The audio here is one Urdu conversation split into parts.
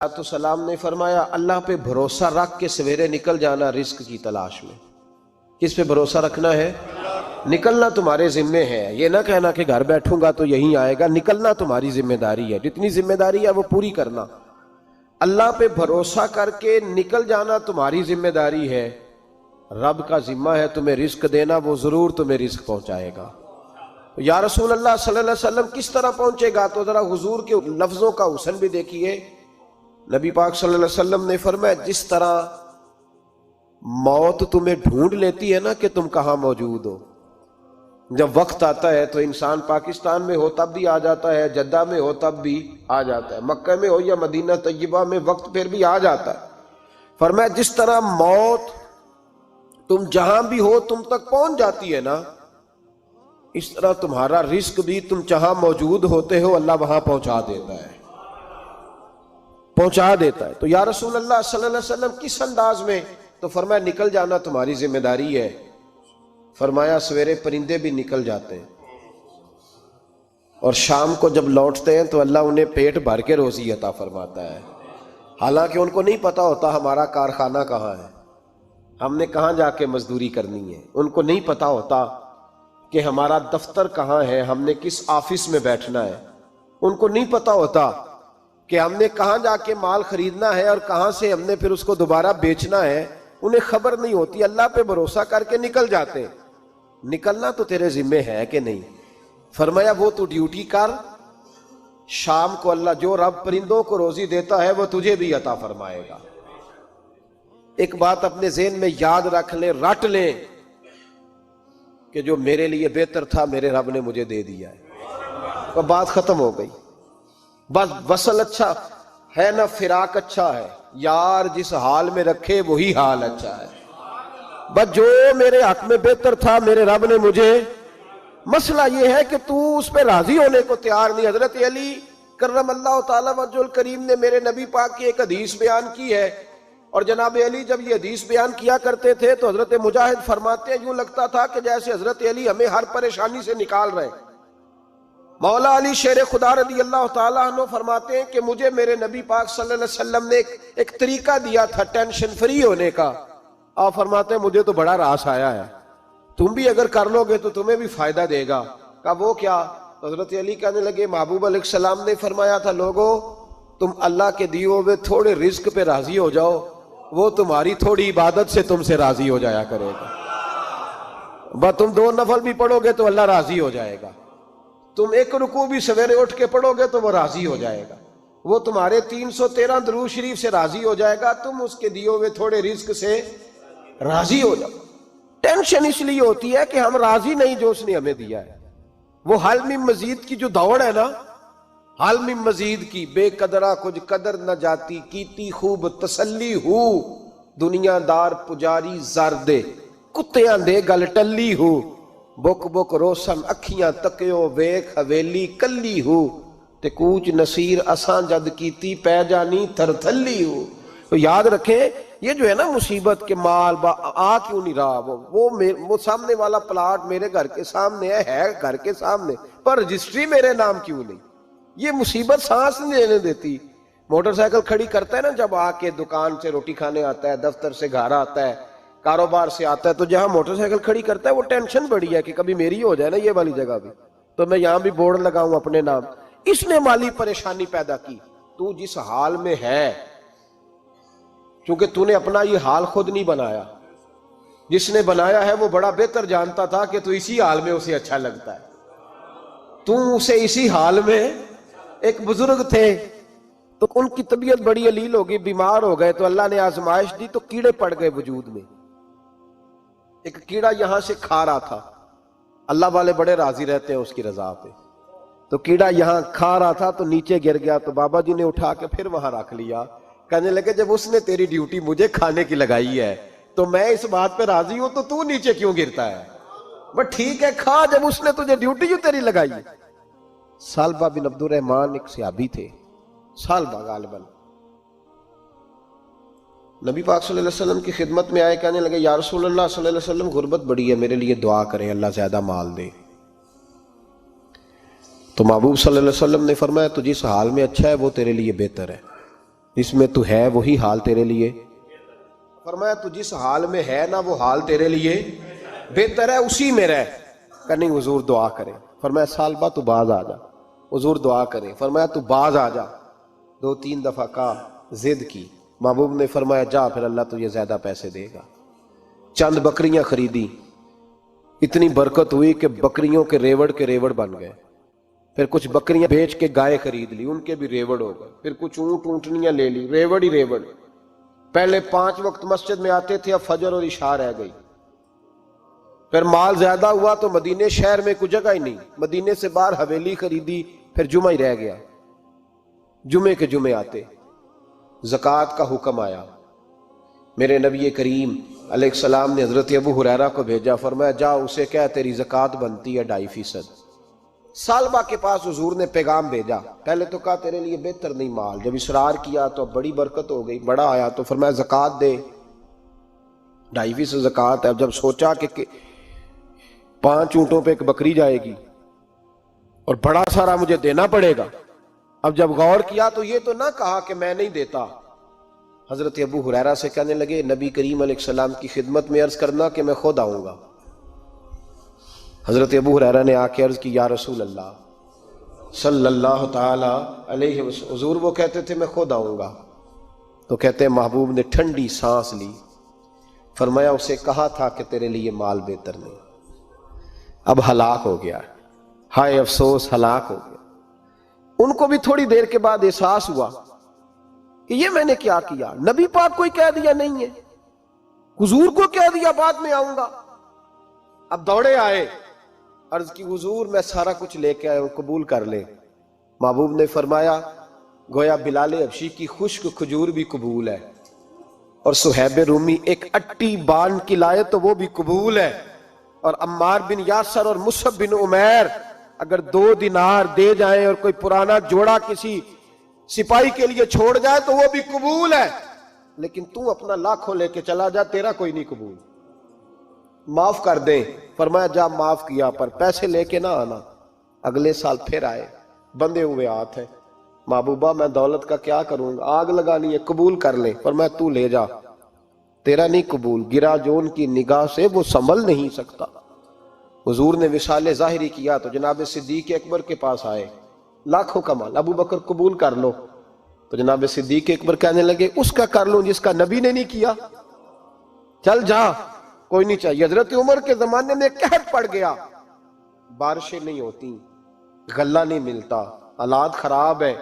تو سلام نے فرمایا اللہ پہ بھروسہ رکھ کے سویرے نکل جانا رزق کی تلاش میں۔ کس پہ بھروسہ رکھنا ہے؟ نکلنا تمہارے ذمے ہے، یہ نہ کہنا کہ گھر بیٹھوں گا تو یہیں آئے گا، نکلنا تمہاری ذمہ داری ہے، جتنی ذمہ داری ہے وہ پوری کرنا۔ اللہ پہ بھروسہ کر کے نکل جانا تمہاری ذمہ داری ہے، رب کا ذمہ ہے تمہیں رزق دینا، وہ ضرور تمہیں رزق پہنچائے گا۔ یا رسول اللہ صلی اللہ علیہ وسلم کس طرح پہنچے گا؟ تو ذرا حضور کے لفظوں کا حسن بھی دیکھیے۔ نبی پاک صلی اللہ علیہ وسلم نے فرمایا جس طرح موت تمہیں ڈھونڈ لیتی ہے نا کہ تم کہاں موجود ہو، جب وقت آتا ہے تو انسان پاکستان میں ہو تب بھی آ جاتا ہے، جدہ میں ہو تب بھی آ جاتا ہے، مکہ میں ہو یا مدینہ طیبہ میں وقت پھر بھی آ جاتا ہے۔ فرمایا جس طرح موت تم جہاں بھی ہو تم تک پہنچ جاتی ہے نا، اس طرح تمہارا رزق بھی تم جہاں موجود ہوتے ہو اللہ وہاں پہنچا دیتا ہے، پہنچا دیتا ہے۔ تو یا رسول اللہ صلی اللہ علیہ وسلم کس انداز میں؟ تو فرمایا نکل جانا تمہاری ذمہ داری ہے۔ فرمایا سویرے پرندے بھی نکل جاتے ہیں اور شام کو جب لوٹتے ہیں تو اللہ انہیں پیٹ بھر کے روزی عطا فرماتا ہے، حالانکہ ان کو نہیں پتا ہوتا ہمارا کارخانہ کہاں ہے، ہم نے کہاں جا کے مزدوری کرنی ہے، ان کو نہیں پتا ہوتا کہ ہمارا دفتر کہاں ہے، ہم نے کس آفس میں بیٹھنا ہے، ان کو نہیں پتا ہوتا کہ ہم نے کہاں جا کے مال خریدنا ہے اور کہاں سے ہم نے پھر اس کو دوبارہ بیچنا ہے، انہیں خبر نہیں ہوتی۔ اللہ پہ بھروسہ کر کے نکل جاتے ہیں۔ نکلنا تو تیرے ذمہ ہے کہ نہیں؟ فرمایا وہ تو ڈیوٹی کر، شام کو اللہ جو رب پرندوں کو روزی دیتا ہے وہ تجھے بھی عطا فرمائے گا۔ ایک بات اپنے ذہن میں یاد رکھ لیں، رٹ لیں کہ جو میرے لیے بہتر تھا میرے رب نے مجھے دے دیا ہے، تو بات ختم ہو گئی۔ بس وصل اچھا ہے نہ فراق اچھا ہے، یار جس حال میں رکھے وہی حال اچھا ہے۔ بس جو میرے حق میں بہتر تھا میرے رب نے مجھے، مسئلہ یہ ہے کہ تو اس پہ راضی ہونے کو تیار نہیں۔ حضرت علی کرم اللہ تعالیٰ وجہ الکریم نے میرے نبی پاک کی ایک حدیث بیان کی ہے، اور جناب علی جب یہ حدیث بیان کیا کرتے تھے تو حضرت مجاہد فرماتے ہیں یوں لگتا تھا کہ جیسے حضرت علی ہمیں ہر پریشانی سے نکال رہے ہیں۔ مولا علی شیر خدا رضی اللہ تعالیٰ عنہ فرماتے ہیں کہ مجھے میرے نبی پاک صلی اللہ علیہ وسلم نے ایک طریقہ دیا تھا ٹینشن فری ہونے کا۔ آپ فرماتے ہیں مجھے تو بڑا راس آیا ہے، تم بھی اگر کر لو گے تو تمہیں بھی فائدہ دے گا۔ کہا وہ کیا؟ حضرت علی کہنے لگے محبوب علیہ السلام نے فرمایا تھا لوگو تم اللہ کے دیے ہوئے تھوڑے رزق پہ راضی ہو جاؤ، وہ تمہاری تھوڑی عبادت سے تم سے راضی ہو جایا کرے گا۔ بس تم 2 نفل بھی پڑھو گے تو اللہ راضی ہو جائے گا، تم 1 رکوع بھی سویرے اٹھ کے پڑھو گے تو وہ راضی ہو جائے گا، وہ تمہارے 313 درود شریف سے راضی ہو جائے گا، تم اس کے دیے ہوئے تھوڑے رزق سے راضی ہو جاؤ۔ ٹینشن اس لیے ہوتی ہے کہ ہم راضی نہیں جو اس نے ہمیں دیا ہے۔ وہ حل میں مزید کی جو دوڑ ہے نا، حل میں مزید کی، بے قدرہ کچھ قدر نہ جاتی، کیتی خوب تسلی ہو، دنیا دار پجاری زردے، کتیاں دے گل ٹلی ہو، بک بک روشن اکھیاں تکیو ویکھ حویلی کلی ہو، تے کوچ نصیر اساں جد کیتی پہ جانی تھر تھلی ہو۔ تو یاد رکھیں یہ جو ہے نا مصیبت کے مال آ کیوں نہیں رہا، وہ سامنے والا پلاٹ میرے گھر کے سامنے ہے گھر کے سامنے، پر رجسٹری میرے نام کیوں نہیں؟ یہ مصیبت سانس نہیں لینے دیتی۔ موٹر سائیکل کھڑی کرتا ہے نا جب آ کے دکان سے روٹی کھانے آتا ہے، دفتر سے گھر آتا ہے، کاروبار سے آتا ہے، تو جہاں موٹر سائیکل کھڑی کرتا ہے وہ ٹینشن بڑی ہے کہ کبھی میری ہو جائے نا یہ والی جگہ بھی، تو میں یہاں بھی بورڈ لگاؤں اپنے نام۔ اس نے مالی پریشانی پیدا کی۔ تو جس حال میں ہے، چونکہ تو نے اپنا یہ حال خود نہیں بنایا، جس نے بنایا ہے وہ بڑا بہتر جانتا تھا کہ تو اسی حال میں اسے اچھا لگتا ہے۔ تو اسے اسی حال میں، ایک بزرگ تھے تو ان کی طبیعت بڑی علیل ہو گئی، بیمار ہو گئے، تو اللہ نے آزمائش دی تو کیڑے پڑ گئے وجود میں۔ ایک کیڑا یہاں سے کھا رہا تھا، اللہ والے بڑے راضی رہتے ہیں اس کی رضا پہ، تو کیڑا یہاں کھا رہا تھا تو نیچے گر گیا، تو بابا جی نے اٹھا کے پھر وہاں رکھ لیا، کہنے لگے جب اس نے تیری ڈیوٹی مجھے کھانے کی لگائی ہے تو میں اس بات پہ راضی ہوں تو نیچے کیوں گرتا ہے؟ بس ٹھیک ہے کھا، جب اس نے تجھے ڈیوٹی جو تیری لگائی ہے۔ سالبہ بن عبد الرحمن ایک صحابی تھے، سالبہ غالباً، نبی پاک صلی اللہ علیہ وسلم کی خدمت میں آئے، کہنے لگے یا رسول اللہ صلی اللہ علیہ وسلم غربت بڑی ہے، میرے لیے دعا کریں اللہ زیادہ مال دے۔ تو محبوب صلی اللہ علیہ وسلم نے فرمایا تو جس حال میں اچھا ہے وہ تیرے لیے بہتر ہے۔ جس میں تو ہے وہی حال تیرے لیے. فرمایا تو جس حال میں ہے نا وہ حال تیرے لیے بہتر ہے, اسی میں رہ. کہ نہیں حضور دعا کرے. فرمایا سال بعد تو باز آ جا. حضور دعا کرے. فرمایا تو باز آ جا. 2-3 دفعہ کہا, ضد کی. محبوب نے فرمایا جا, پھر اللہ تجھے زیادہ پیسے دے گا. چند بکریاں خریدی, اتنی برکت ہوئی کہ بکریوں کے ریوڑ بن گئے. پھر کچھ بکریاں بیچ کے گائے خرید لی, ان کے بھی ریوڑ ہو گئے. پھر کچھ اونٹ اونٹنیاں لے لی, ریوڑ ہی ریوڑ. پہلے 5 وقت مسجد میں آتے تھے, اب فجر اور عشاء رہ گئی. پھر مال زیادہ ہوا تو مدینے شہر میں کوئی جگہ ہی نہیں, مدینے سے باہر حویلی خریدی, پھر جمعہ ہی رہ گیا. جمعے کے جمعے آتے. زکوٰۃ کا حکم آیا. میرے نبی کریم علیہ السلام نے حضرت ابو ہریرہ کو بھیجا. فرمایا جا اسے کہہ تیری زکوٰۃ بنتی ہے 2.5%. سالبہ کے پاس حضور نے پیغام بھیجا. پہلے تو کہا تیرے لیے بہتر نہیں مال. جب اصرار کیا تو بڑی برکت ہو گئی, بڑا آیا تو فرمایا زکوٰۃ دے, 2.5% زکوٰۃ ہے. اب جب سوچا کہ 5 اونٹوں پہ ایک بکری جائے گی اور بڑا سارا مجھے دینا پڑے گا, اب جب غور کیا تو یہ تو نہ کہا کہ میں نہیں دیتا. حضرت ابو ہریرہ سے کہنے لگے نبی کریم علیہ السلام کی خدمت میں عرض کرنا کہ میں خود آؤں گا. حضرت ابو ہریرہ نے آ کے عرض کی یا رسول اللہ صلی اللہ تعالی علیہ وسلم. حضور وہ کہتے تھے میں خود آؤں گا. تو کہتے ہیں محبوب نے ٹھنڈی سانس لی. فرمایا اسے کہا تھا کہ تیرے لیے مال بہتر نہیں. اب ہلاک ہو گیا, ہائے افسوس, ہلاک ہو گیا. ان کو بھی تھوڑی دیر کے بعد احساس ہوا کہ یہ میں نے کیا کیا. نبی پاک کوئی کہہ دیا نہیں ہے, حضور کو کہہ دیا بعد میں آؤں گا. اب دوڑے آئے, عرض کی حضور میں سارا کچھ لے کے آیا ہوں, قبول کر لے. محبوب نے فرمایا گویا بلال حبشی کی خشک کھجور بھی قبول ہے, اور صہیب رومی ایک اٹی بان کی لائے تو وہ بھی قبول ہے, اور عمار بن یاسر اور مصعب بن عمیر اگر 2 دینار دے جائیں اور کوئی پرانا جوڑا کسی سپاہی کے لیے چھوڑ جائے تو وہ بھی قبول ہے. لیکن تو اپنا لاکھوں لے کے چلا جا, تیرا کوئی نہیں قبول. معاف کر دیں. فرمایا جا معاف کیا, پر پیسے لے کے نہ آنا. اگلے سال پھر آئے, بندے ہوئے ہاتھ ہیں. محبوبہ میں دولت کا کیا کروں گا, آگ لگانی ہے, قبول کر لیں. فرمایا تو لے جا, تیرا نہیں قبول. گرا جو ان کی نگاہ سے وہ سنبھل نہیں سکتا. حضور نے وصال ظاہری کیا تو جناب صدیق اکبر کے پاس آئے, لاکھوں کا مال. ابو بکر قبول کر لو. تو جناب صدیق اکبر کہنے لگے اس کا کر لوں جس کا نبی نے نہیں کیا, چل جا, کوئی نہیں چاہیے. حضرت عمر کے زمانے میں قحط پڑ گیا, بارشیں نہیں ہوتی, غلہ نہیں ملتا, حالات خراب ہے,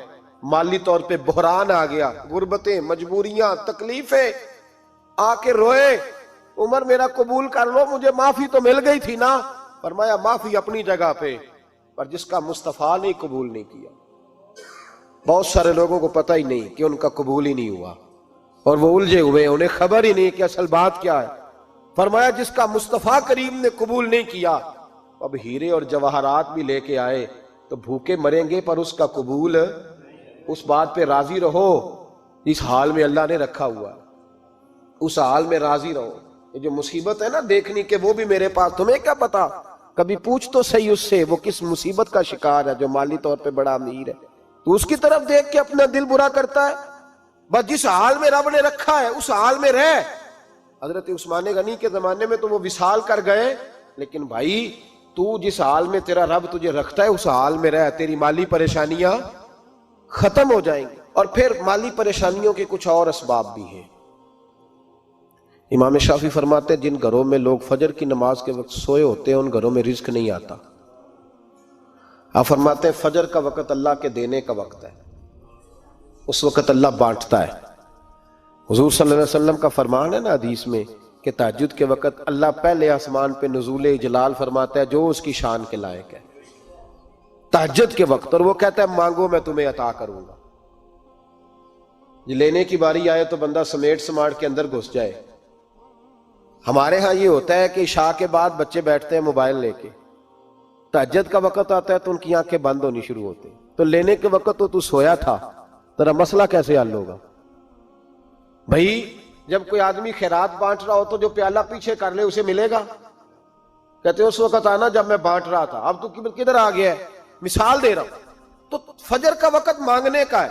مالی طور پہ بحران آ گیا, غربتیں, مجبوریاں, تکلیفیں. آ کے روئے, عمر میرا قبول کر لو, مجھے معافی تو مل گئی تھی نا. فرمایا معافی اپنی جگہ پہ, پر جس کا مصطفیٰ نے قبول نہیں کیا. بہت سارے لوگوں کو پتہ ہی نہیں کہ ان کا قبول ہی نہیں ہوا, اور وہ الجھے ہوئے, انہیں خبر ہی نہیں کہ اصل بات کیا ہے. فرمایا جس کا مصطفیٰ کریم نے قبول نہیں کیا, اب ہیرے اور جواہرات بھی لے کے آئے تو بھوکے مریں گے, پر اس کا قبول, اس بات پہ راضی رہو اس حال میں اللہ نے رکھا ہوا, اس حال میں راضی رہو. یہ جو مصیبت ہے نا دیکھنی کہ وہ بھی میرے پاس, تمہیں کیا پتا, کبھی پوچھ تو صحیح اس سے وہ کس مصیبت کا شکار ہے جو مالی طور پہ بڑا امیر ہے. تو اس کی طرف دیکھ کے اپنا دل برا کرتا ہے. بس جس حال میں رب نے رکھا ہے اس حال میں رہ. حضرت عثمان غنی کے زمانے میں تو وہ وصال کر گئے, لیکن بھائی تو جس حال میں تیرا رب تجھے رکھتا ہے اس حال میں رہ, تیری مالی پریشانیاں ختم ہو جائیں گی. اور پھر مالی پریشانیوں کے کچھ اور اسباب بھی ہیں. امام شافعی فرماتے ہیں جن گھروں میں لوگ فجر کی نماز کے وقت سوئے ہوتے ہیں ان گھروں میں رزق نہیں آتا. آپ فرماتے ہیں فجر کا وقت اللہ کے دینے کا وقت ہے, اس وقت اللہ بانٹتا ہے. حضور صلی اللہ علیہ وسلم کا فرمان ہے نا حدیث میں کہ تہجد کے وقت اللہ پہلے آسمان پہ نزول جلال فرماتا ہے جو اس کی شان کے لائق ہے تہجد کے وقت, اور وہ کہتا ہے مانگو میں تمہیں عطا کروں گا. لینے کی باری آئے تو بندہ سمیٹ سماٹ کے اندر گھس جائے. ہمارے ہاں یہ ہوتا ہے کہ عشاء کے بعد بچے بیٹھتے ہیں موبائل لے کے, تہجد کا وقت آتا ہے تو ان کی آنکھیں بند ہونی شروع ہوتی, تو لینے کے وقت تو سویا تھا, تیرا مسئلہ کیسے حل ہوگا بھائی؟ جب کوئی آدمی خیرات بانٹ رہا ہو تو جو پیالہ پیچھے کر لے اسے ملے گا. کہتے اس وقت آنا جب میں بانٹ رہا تھا, اب تو کدھر آ گیا ہے. مثال دے رہا ہوں. تو فجر کا وقت مانگنے کا ہے,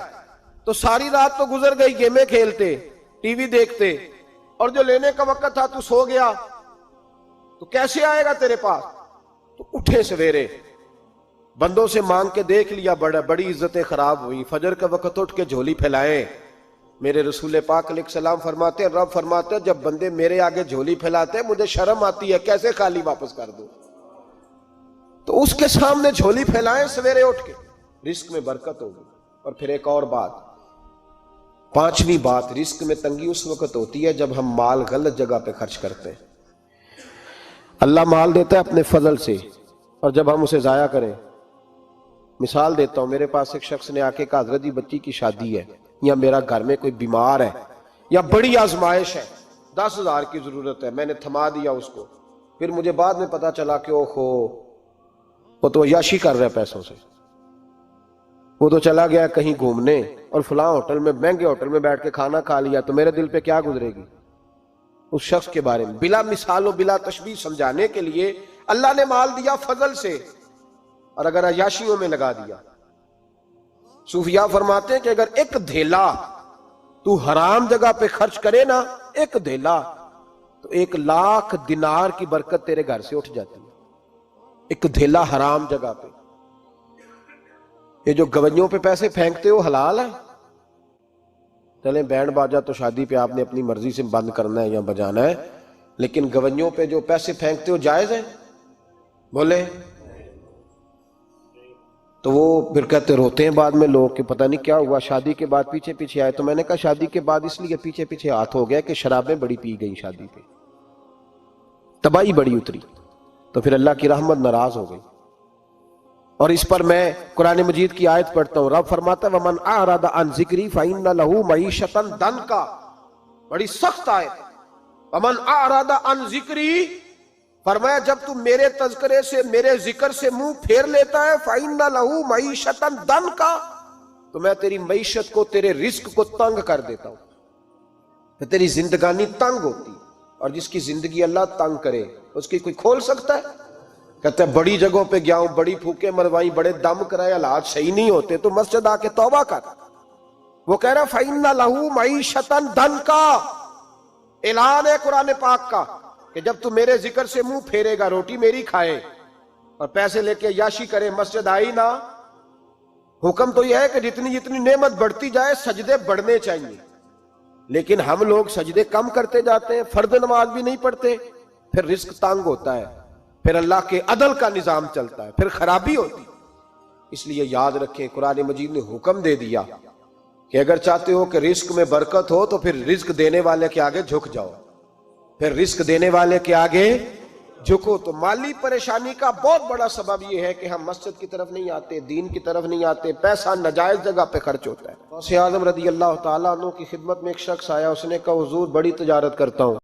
تو ساری رات تو گزر گئی گیمیں کھیلتے، ٹی وی دیکھتے، اور جو لینے کا وقت تھا تو سو گیا، تو کیسے آئے گا تیرے پاس؟ تو اٹھے سویرے، بندوں سے مانگ کے دیکھ لیا، بڑی عزتیں خراب ہوئی، فجر کا وقت اٹھ کے جھولی پھیلائے۔ میرے رسول پاک علیہ السلام فرماتے ہیں، رب فرماتے ہیں جب بندے میرے آگے جھولی پھیلاتے ہیں مجھے شرم آتی ہے، کیسے خالی واپس کر دوں؟ تو اس کے سامنے جھولی پھیلائیں سویرے اٹھ کے، رزق میں برکت ہوگی۔ اور پھر ایک اور بات، پانچویں بات، رزق میں تنگی اس وقت ہوتی ہے جب ہم مال غلط جگہ پہ خرچ کرتے ہیں۔ اللہ مال دیتا ہے اپنے فضل سے، اور جب ہم اسے ضائع کریں، مثال دیتا ہوں، میرے پاس ایک شخص نے آ کے کہا حضرت جی بچی کی شادی ہے، یا میرا گھر میں کوئی بیمار ہے، یا بڑی آزمائش ہے، 10,000 کی ضرورت ہے، میں نے تھما دیا اس کو، پھر مجھے بعد میں پتا چلا کہ وہ تو عیاشی کر رہا ہے پیسوں سے، وہ تو چلا گیا کہیں گھومنے اور فلاں ہوٹل میں، مہنگے ہوٹل میں بیٹھ کے کھانا کھا لیا، تو میرے دل پہ کیا گزرے گی اس شخص کے بارے میں؟ بلا مثال و بلا تشبیہ سمجھانے کے لیے اللہ نے مال دیا فضل سے، اور اگر عیاشیوں میں لگا دیا، صوفیاء فرماتے ہیں کہ اگر ایک دھیلا تو حرام جگہ پہ خرچ کرے نا، ایک دھیلا، تو 1,00,000 دینار کی برکت تیرے گھر سے اٹھ جاتی ہے، ایک دھیلا حرام جگہ پہ۔ یہ جو گویوں پہ پیسے پھینکتے ہو حلال ہے؟ چلیں بینڈ باجا تو شادی پہ آپ نے اپنی مرضی سے بند کرنا ہے یا بجانا ہے، لیکن گویوں پہ جو پیسے پھینکتے ہو جائز ہے؟ بولے تو وہ پھر کہتے روتے ہیں بعد میں لوگ کہ پتہ نہیں کیا ہوا، شادی کے بعد پیچھے پیچھے آئے۔ تو میں نے کہا شادی کے بعد اس لیے پیچھے پیچھے ہاتھ ہو گیا کہ شرابیں بڑی پی گئی، شادی پہ تباہی بڑی اتری، تو پھر اللہ کی رحمت ناراض ہو گئی۔ اور اس پر میں قرآن مجید کی آیت پڑھتا ہوں، رب فرماتا ہے وَمَنْ أَعْرَضَ عَنْ ذِكْرِي فَإِنَّ لَهُ مَعِيشَةً ضَنْكًا، بڑی سخت آیت، وَمَنْ أَعْرَضَ عَنْ ذِكْرِي، فرمایا جب تم میرے تذکرے سے، میرے ذکر سے منہ پھیر لیتا ہے، فَإِنَّ لَهُ مَعِيشَةً ضَنْكًا، تو میں تیری معیشت کو، تیرے رزق کو تنگ کر دیتا ہوں، تو تیری زندگانی تنگ ہوتی، اور جس کی زندگی اللہ تنگ کرے اس کی کوئی کھول سکتا ہے؟ کہتے ہیں بڑی جگہوں پہ گیا ہوں، بڑی پھوکے مروائی، بڑے دم کرائے، حالات صحیح نہیں ہوتے، تو مسجد آ کے توبہ کر۔ وہ کہہ رہا فَإِنَّ لَهُ مَعِيشَةً ضَنْكًا، اعلان ہے قرآن پاک کا کہ جب تو میرے ذکر سے منہ پھیرے گا، روٹی میری کھائے اور پیسے لے کے عیاشی کرے، مسجد آئی نہ۔ حکم تو یہ ہے کہ جتنی جتنی نعمت بڑھتی جائے سجدے بڑھنے چاہیے، لیکن ہم لوگ سجدے کم کرتے جاتے ہیں، فرض نماز بھی نہیں پڑھتے، پھر رزق تنگ ہوتا ہے، پھر اللہ کے عدل کا نظام چلتا ہے، پھر خرابی ہوتی۔ اس لیے یاد رکھیں قرآن مجید نے حکم دے دیا کہ اگر چاہتے ہو کہ رزق میں برکت ہو تو پھر رزق دینے والے کے آگے جھک جاؤ، پھر رزق دینے والے کے آگے جھکو۔ تو مالی پریشانی کا بہت بڑا سبب یہ ہے کہ ہم مسجد کی طرف نہیں آتے، دین کی طرف نہیں آتے، پیسہ ناجائز جگہ پہ خرچ ہوتا ہے۔ غوث اعظم رضی اللہ تعالیٰ عنہ کی خدمت میں ایک شخص آیا، اس نے کہا حضور بڑی تجارت کرتا ہوں،